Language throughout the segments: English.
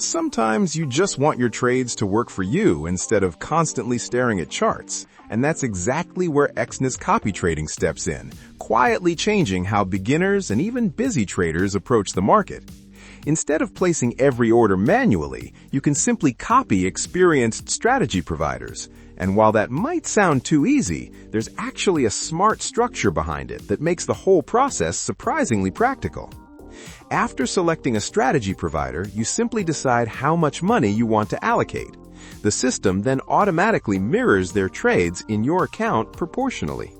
Sometimes you just want your trades to work for you instead of constantly staring at charts. And that's exactly where Exness copy trading steps in, quietly changing how beginners and even busy traders approach the market. Instead of placing every order manually, you can simply copy experienced strategy providers. And while that might sound too easy, there's actually a smart structure behind it that makes the whole process surprisingly practical. After selecting a strategy provider, you simply decide how much money you want to allocate. The system then automatically mirrors their trades in your account proportionally.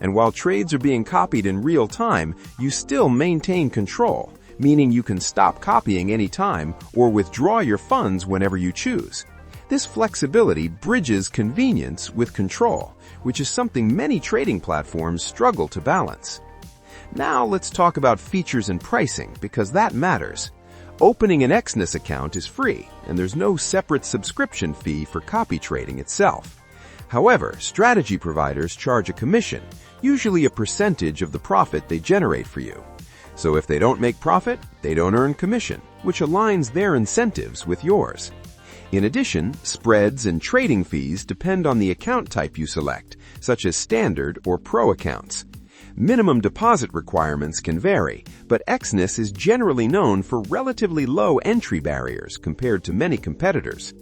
And while trades are being copied in real time, you still maintain control, meaning you can stop copying anytime or withdraw your funds whenever you choose. This flexibility bridges convenience with control, which is something many trading platforms struggle to balance. Now let's talk about features and pricing, because that matters. Opening an Exness account is free, and there's no separate subscription fee for copy trading itself. However, strategy providers charge a commission, usually a percentage of the profit they generate for you. So if they don't make profit, they don't earn commission, which aligns their incentives with yours. In addition, spreads and trading fees depend on the account type you select, such as standard or pro accounts. Minimum deposit requirements can vary, but Exness is generally known for relatively low entry barriers compared to many competitors.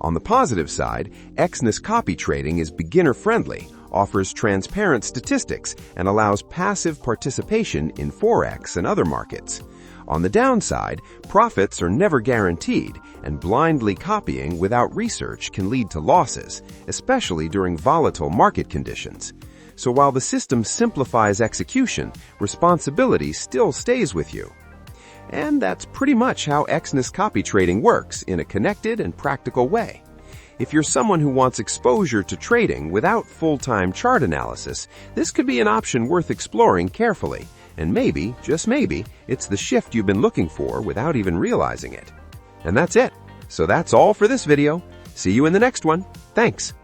On the positive side, Exness copy trading is beginner-friendly, offers transparent statistics, and allows passive participation in Forex and other markets. On the downside, profits are never guaranteed, and blindly copying without research can lead to losses, especially during volatile market conditions. So while the system simplifies execution, responsibility still stays with you. And that's pretty much how Exness copy trading works in a connected and practical way. If you're someone who wants exposure to trading without full-time chart analysis, this could be an option worth exploring carefully. And maybe, just maybe, it's the shift you've been looking for without even realizing it. And that's it. So that's all for this video. See you in the next one. Thanks.